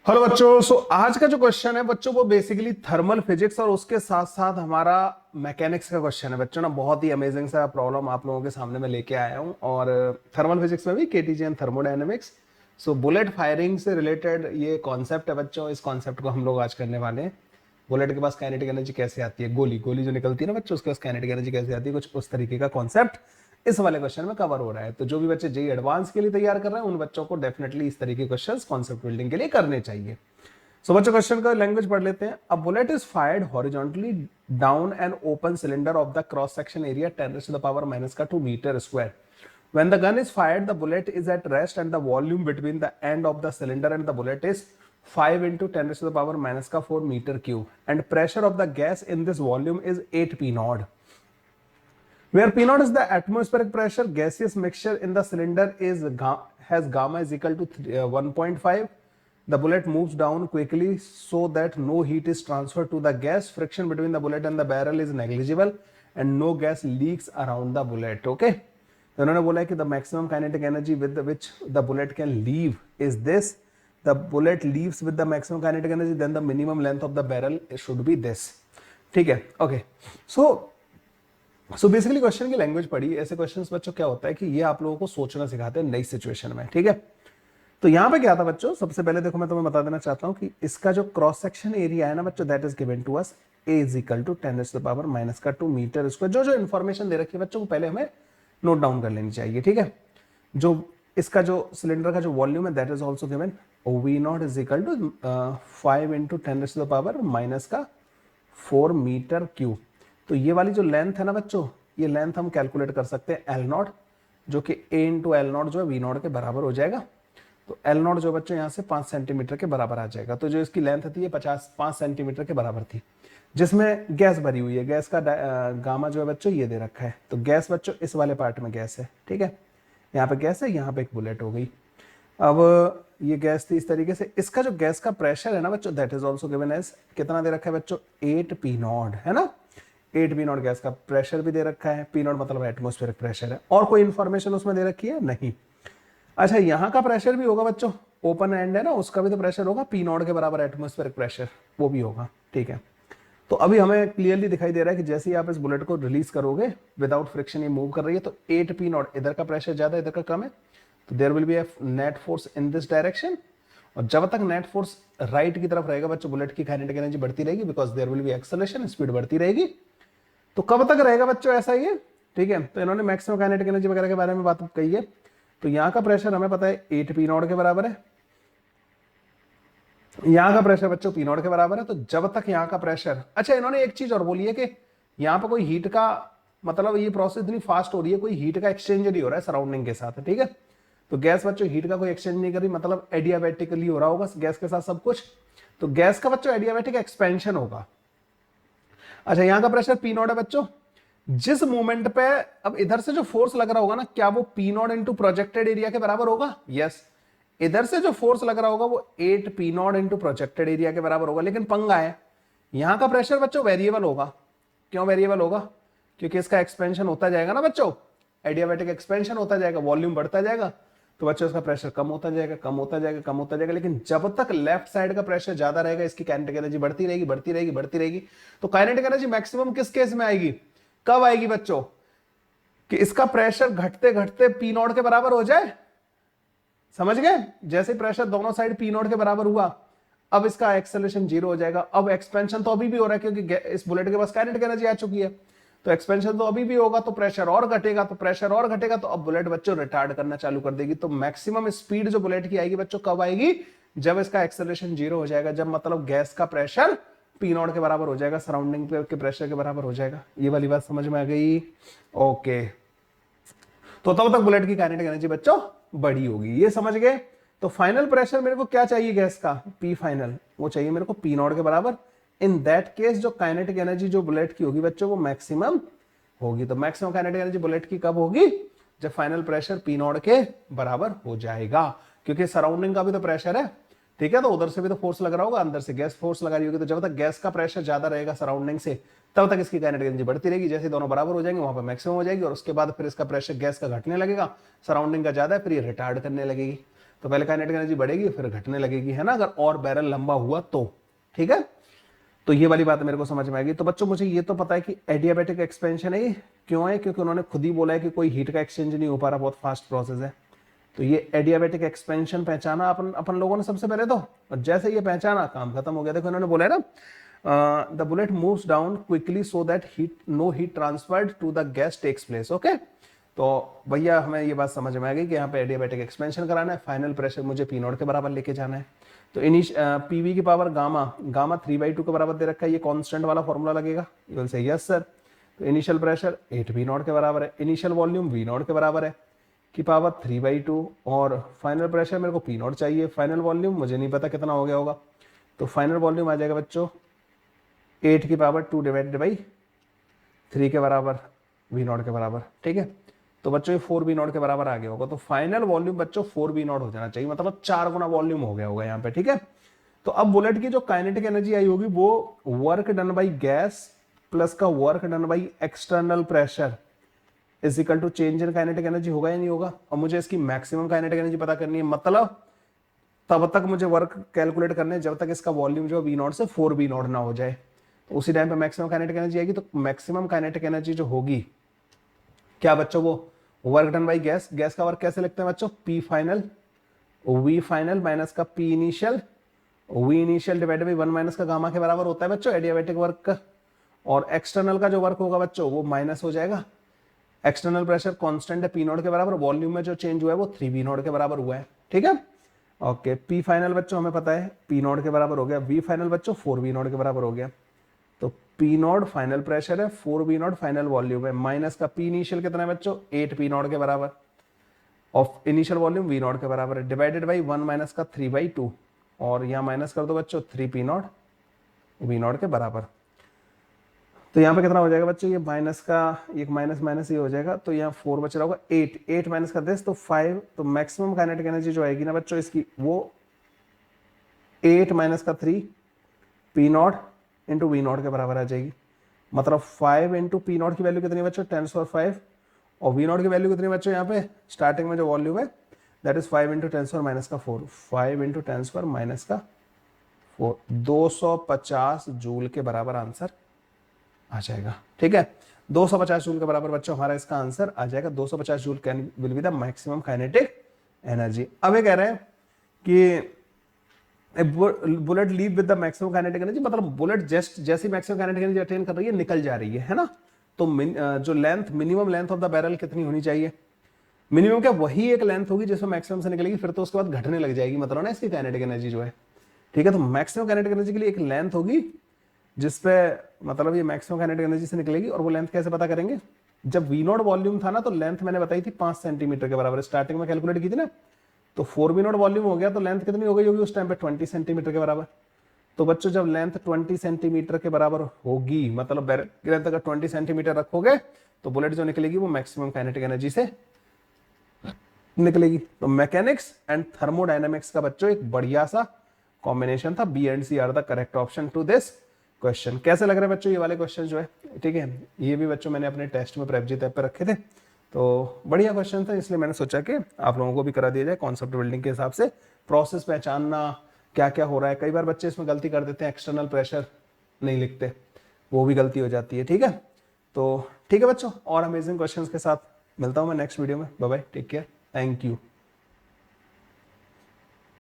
Hello बच्चों। आज का जो क्वेश्चन है बच्चों वो बेसिकली थर्मल फिजिक्स और उसके साथ साथ हमारा मैकेनिक्स का क्वेश्चन है बच्चों ना। बहुत ही अमेजिंग सा प्रॉब्लम आप लोगों के सामने मैं लेके आया हूँ और थर्मल फिजिक्स में भी KTG and thermodynamics. Bullet firing से रिलेटेड ये कॉन्सेप्ट है बच्चों। इस कॉन्सेप्ट को हम लोग आज करने वाले हैं। बुलेट के पास काइनेटिक एनर्जी कैसे आती है, गोली गोली जो निकलती है ना बच्चों, उसके पास काइनेटिक एनर्जी कैसे आती है, कुछ उस तरीके का कॉन्सेप्ट इस वाले क्वेश्चन में कवर हो रहा है। तो जो भी बच्चे जेई एडवांस के लिए तैयार कर रहे हैं उन बच्चों को डेफिनेटली इस तरीके के क्वेश्चंस कॉन्सेप्ट बिल्डिंग के लिए करने चाहिए। बच्चों क्वेश्चन का लैंग्वेज पढ़ लेते हैं। A bullet is fired horizontally down an open cylinder of the cross section area 10⁻⁻² metre square. When the gun is fired, the bullet is at rest and the volume between the end of the cylinder and the bullet is 5 into 10⁻⁻⁴ meter cube, and pressure of the gas in this volume is 8 P naught. Where P naught is the atmospheric pressure, gaseous mixture in the cylinder has gamma is equal to 1.5. The bullet moves down quickly so that no heat is transferred to the gas. Friction between the bullet and the barrel is negligible and no gas leaks around the bullet. Okay. तो उन्होंने बोला है कि the maximum kinetic energy with which the bullet can leave is this. The bullet leaves with the maximum kinetic energy, then the minimum length of the barrel should be this. ठीक है. Okay. So basically question की language पढ़ी। ऐसे questions बच्चों क्या होता है कि ये आप लोगों को सोचना सिखाते हैं नई सिचुएशन में। ठीक है. तो यहां पे क्या था बच्चों, सबसे पहले देखो मैं तुम्हें बता देना चाहता हूं कि इसका जो क्रॉस सेक्शन एरिया है ना बच्चों, that is given to us a is equal to 10⁻⁻² metre square. जो जो इन्फॉर्मेशन दे रखी है बच्चों को पहले हमें नोट डाउन कर लेनी चाहिए। ठीक है. जो इसका जो सिलेंडर का जो वॉल्यूम है that is also given V nought is equal to 5 into 10⁻⁻⁴ metre cube. तो ये वाली जो लेंथ है ना बच्चों, ये लेंथ हम कैलकुलेट कर सकते हैं एल नॉट, जो कि ए इंटू एल नॉट जो है वी नॉट के बराबर हो जाएगा। तो एल नॉट जो बच्चों यहाँ से 5 सेंटीमीटर के बराबर आ जाएगा। तो जो इसकी लेंथ थी ये 5 सेंटीमीटर के बराबर थी, जिसमें गैस भरी हुई है। गैस का गामा जो है बच्चों ये दे रखा है। तो गैस बच्चों इस वाले पार्ट में गैस है। ठीक है. यहाँ पे गैस है, यहाँ पे एक बुलेट हो गई। अब ये गैस थी इस तरीके से। इसका जो गैस का प्रेशर है ना बच्चों, that is also given as कितना दे रखा है बच्चों, 8 पी नॉट है ना। 8 पी नॉट गैस का प्रेशर भी दे रखा है। पी नॉट मतलब एटमोस्फेरिक प्रेशर है। और कोई इंफॉर्मेशन उसमें दे रखी है नहीं। अच्छा, यहाँ का प्रेशर भी होगा बच्चों, ओपन एंड है ना, उसका भी तो प्रेशर होगा पी नॉट के बराबर एटमोस्फेरिक प्रेशर, वो भी होगा। ठीक है. तो अभी हमें क्लियरली दिखाई दे रहा है कि जैसे ही आप इस बुलेट को रिलीज करोगे विदाउट फ्रिक्शन ये मूव कर रही है। तो 8 पी नॉट, इधर का प्रेशर ज्यादा इधर का कम है, तो there will be a net force in this direction. और जब तक नेट फोर्स राइट की तरफ रहेगा बच्चों, बुलेट की काइनेटिक एनर्जी बढ़ती रहेगी because there will be acceleration, speed बढ़ती रहेगी। तो कब तक रहेगा बच्चों ऐसा ये? ठीक है. तो इन्होंने मैक्सिमम काइनेटिक एनर्जी वगैरह के बारे में बात कही है। तो यहाँ का प्रेशर हमें पता है 8 पी नॉट के बराबर है। यहाँ का प्रेशर बच्चों पी नॉट के बराबर है। तो जब तक यहाँ का प्रेशर, अच्छा इन्होंने एक चीज और बोली है कि यहाँ पर कोई हीट का, मतलब ये प्रोसेस इतनी फास्ट हो रही है, कोई हीट का एक्सचेंज नहीं हो रहा है सराउंडिंग के साथ। ठीक है. तो गैस बच्चों हीट का कोई एक्सचेंज नहीं कर रही, मतलब एडियाबैटिकली हो रहा होगा गैस के साथ सब कुछ। तो गैस का बच्चों एडियाबैटिक एक्सपेंशन होगा। अच्छा, यहाँ का प्रेशर पी नॉट है बच्चों। जिस मोमेंट पे अब इधर से जो फोर्स लग रहा होगा ना, क्या वो P nought into projected area के बराबर होगा? यस. इधर से जो फोर्स लग रहा होगा वो 8 P nought into projected area के बराबर होगा। लेकिन पंगा है, यहां का प्रेशर बच्चों वेरिएबल होगा। क्यों वेरिएबल होगा? क्योंकि इसका एक्सपेंशन होता जाएगा ना बच्चों, एडियाबैटिक एक्सपेंशन होता जाएगा, वॉल्यूम बढ़ता जाएगा। तो बच्चों इसका प्रेशर कम होता जाएगा, कम होता जाएगा, कम होता जाएगा। लेकिन जब तक लेफ्ट साइड का प्रेशर ज्यादा रहेगा, इसकी काइनेटिक एनर्जी बढ़ती रहेगी, बढ़ती रहेगी, बढ़ती रहेगी। तो काइनेटिक एनर्जी मैक्सिमम किस केस में आएगी, कब आएगी बच्चों? कि इसका प्रेशर घटते घटते पी नॉट के बराबर हो जाए। समझ गए? जैसे प्रेशर दोनों साइड पी नॉट के बराबर हुआ, अब इसका एक्सेलरेशन 0 हो जाएगा। अब एक्सपेंशन तो अभी भी हो रहा है क्योंकि इस बुलेट के पास काइनेटिक एनर्जी आ चुकी है। तो एक्सपेंशन तो अभी भी होगा, तो प्रेशर और घटेगा, तो प्रेशर और घटेगा, तो अब बुलेट बच्चों रिटार्ड करना चालू कर देगी। तो मैक्सिमम स्पीड जो बुलेट की आएगी बच्चों कब आएगी? जब इसका एक्सेलरेशन 0 हो जाएगा, जब मतलब गैस का प्रेशर पी नॉट के बराबर हो जाएगा, सराउंडिंग के प्रेशर के बराबर हो जाएगा। ये वाली बात समझ में आ गई? ओके. तो तब तक बुलेट की काइनेटिक एनर्जी बच्चों बड़ी होगी। ये समझ गए? तो फाइनल प्रेशर मेरे को क्या चाहिए गैस का? पी फाइनल, वो चाहिए मेरे को पी नॉट के बराबर। इन दैट केस जो काइनेटिक एनर्जी जो बुलेट की होगी बच्चों वो मैक्सिमम होगी। तो मैक्सिमम काइनेटिक एनर्जी बुलेट की कब होगी? जब फाइनल प्रेशर पी नॉट के बराबर हो जाएगा, क्योंकि सराउंडिंग का भी तो प्रेशर है। ठीक है. तो उधर से भी तो फोर्स लग रहा होगा, अंदर से गैस फोर्स लगा रही होगी। तो जब तक गैस का प्रेशर ज्यादा रहेगा सराउंडिंग से, तब तक इसकी काइनेटिक एनर्जी बढ़ती रहेगी। जैसे दोनों बराबर हो जाएंगे वहां पर मैक्सिमम हो जाएगी, और उसके बाद फिर इसका प्रेशर गैस का घटने लगेगा, सराउंडिंग का ज्यादा है, फिर ये रिटार्ड करने लगेगी। तो पहले काइनेटिक एनर्जी बढ़ेगी फिर घटने लगेगी, है ना, अगर और बैरल लंबा हुआ तो। ठीक है, तो ये वाली बात मेरे को समझ में आएगी। तो बच्चों मुझे ये तो पता है कि एडियाबैटिक एक्सपेंशन है, ये क्यों है, क्योंकि उन्होंने खुद ही बोला है कि कोई हीट का एक्सचेंज नहीं हो पा रहा, बहुत फास्ट प्रोसेस है। तो ये एडियाबैटिक एक्सपेंशन पहचाना अपन अपन लोगों ने सबसे पहले तो, और जैसे ये पहचाना काम खत्म हो गया। देखो इन्होंने बोला है ना, the bullet moves down quickly so that heat no heat transferred to the gas takes place. Okay, तो भैया हमें ये बात समझ में आ गई कि यहाँ पे एडियाबैटिक एक्सपेंशन कराना है, फाइनल प्रेशर मुझे पी नॉट के बराबर लेके जाना है। तो पीवी की पावर गामा, गामा 3/2 के बराबर दे रखा है, ये कांस्टेंट वाला फॉर्मूला लगेगा। You will say yes sir. तो इनिशियल प्रेशर 8 वी नॉट के बराबर है, इनिशियल वॉल्यूम वी नॉट के बराबर है की पावर 3/2, और फाइनल प्रेशर मेरे को पी नॉट चाहिए, फाइनल वॉल्यूम मुझे नहीं पता कितना हो गया होगा। तो फाइनल वॉल्यूम आ जाएगा बच्चों 8 की पावर 2 डिवाइडेड बाई 3 के बराबर, वी नॉट के बराबर। ठीक है, तो बच्चों ये 4 वी नॉट के बराबर आ गया होगा। तो फाइनल वॉल्यूम बच्चों 4 वी नॉट हो जाना चाहिए, मतलब 4 गुना वॉल्यूम हो गया होगा यहाँ पे। ठीक है, तो अब बुलेट की जो काइनेटिक एनर्जी आई होगी वो work done by gas plus का work done by external pressure is equal to change in kinetic energy होगा या नहीं होगा। और मुझे इसकी मैक्सिमम काइनेटिक एनर्जी पता करनी है, मतलब तब तक मुझे वर्क कैलकुलेट करने जब तक इसका वॉल्यूम जो वी नॉट से 4 वी नॉट ना हो जाए, तो उसी टाइम पे मैक्सिमम काइनेटिक एनर्जी आएगी। तो मैक्सिमम काइनेटिक एनर्जी जो होगी क्या बच्चों, वो work done by gas, gas का वर्क कैसे लिखते हैं बच्चों, P final V final minus का P initial, V initial divided by 1 minus का गामा के बराबर होता है बच्चों एडियाबैटिक वर्क का। और एक्सटर्नल का जो वर्क होगा बच्चों वो माइनस हो जाएगा, एक्सटर्नल प्रेशर कांस्टेंट है पी नॉट के बराबर, वॉल्यूम में जो चेंज हुआ है वो 3 वी नॉट के बराबर हुआ है। ठीक है, ओके, पी फाइनल बच्चों हमें पता है पी नॉट के बराबर हो गया, वी फाइनल बच्चों 4 वी नॉट के बराबर हो गया। तो पी नॉट फाइनल प्रेशर है, 4 वी नॉट फाइनल वॉल्यूम है, माइनस का पी इनिशियल कितना है बच्चों 8 पी नॉट के बराबर, of initial volume we nought के बराबर है, डिवाइडेड बाई 1 माइनस का 3/2, और यहाँ माइनस कर दो बच्चों 3 पी नॉट वी नॉट के बराबर। तो यहाँ पे कितना हो जाएगा बच्चों, ये माइनस का एक माइनस माइनस ये हो जाएगा, तो यहाँ 4 बच रहा होगा, 8 माइनस कर दे तो 5। तो मैक्सिमम काइनेटिक एनर्जी जो आएगी ना बच्चों इसकी वो 8 माइनस का 3 P nought into V nought के बराबर आ जाएगी। मतलब 5 इंटू पी नॉट की वैल्यू कितनी है बच्चों 10⁻⁵, और वी नॉट की वैल्यू कितनी बच्चों यहाँ पे स्टार्टिंग में जो वॉल्यूम है that is 5 into 10⁻⁴, 5 into 10⁻⁴, 250 joule के बराबर आंसर आ जाएगा। ठीक है, 250 जूल के बराबर बच्चों हमारा इसका आंसर आ जाएगा। 250 joule will be the maximum kinetic energy. अब ये कह रहे हैं कि bullet leave with the maximum kinetic energy, मतलब बुलेट जस्ट जैसी मैक्सिमम काइनेटिक एनर्जी अटेन कर रही है निकल जा रही है ना। तो जो length, minimum length of the barrel कितनी होनी चाहिए, मिनिमम क्या वही एक लेंथ होगी जिसमें मैक्सिमम से निकलेगी, फिर तो उसके बाद घटने लग जाएगी, मतलब ना इसकी काइनेटिक एनर्जी जो है। ठीक है, तो मैक्सिमम काइनेटिक एनर्जी के लिए एक लेंथ होगी जिसपे मतलब ये मैक्सिमम काइनेटिक एनर्जी से निकलेगी। और वो लेंथ कैसे पता करेंगे, जब वी नॉट वॉल्यूम था ना तो लेंथ मैंने बताई थी 5 सेंटीमीटर के बराबर, स्टार्टिंग में कैलकुलेट की थी ना। तो 4 वी नॉट वॉल्यूम हो गया तो लेंथ कितनी हो गई होगी उस टाइम पे 20 सेंटीमीटर के बराबर। तो बच्चों जब लेंथ 20 सेंटीमीटर के बराबर होगी, मतलब बैरल की लेंथ अगर 20 सेंटीमीटर रखोगे तो बुलेट जो निकलेगी वो मैक्सिमम काइनेटिक एनर्जी से निकलेगी। तो मैकेनिक्स एंड थर्मोडायनेमिक्स का बच्चों एक बढ़िया सा कॉम्बिनेशन था। B and C are the correct option to this question. कैसे लग रहे हैं बच्चों ये वाले क्वेश्चन जो है, ठीक है, ये भी बच्चों मैंने अपने टेस्ट में प्रेपजीत ऐप पे रखे थे, तो बढ़िया क्वेश्चन था, इसलिए मैंने सोचा कि आप लोगों को भी करा दिया जाए। कॉन्सेप्ट बिल्डिंग के हिसाब से प्रोसेस पहचानना क्या क्या हो रहा है, कई बार बच्चे इसमें गलती कर देते हैं, एक्सटर्नल प्रेशर नहीं लिखते, वो भी गलती हो जाती है। ठीक है, तो ठीक है बच्चों, और अमेजिंग क्वेश्चंस के साथ मिलता हूं मैं नेक्स्ट वीडियो में। Bye bye, take care, thank you.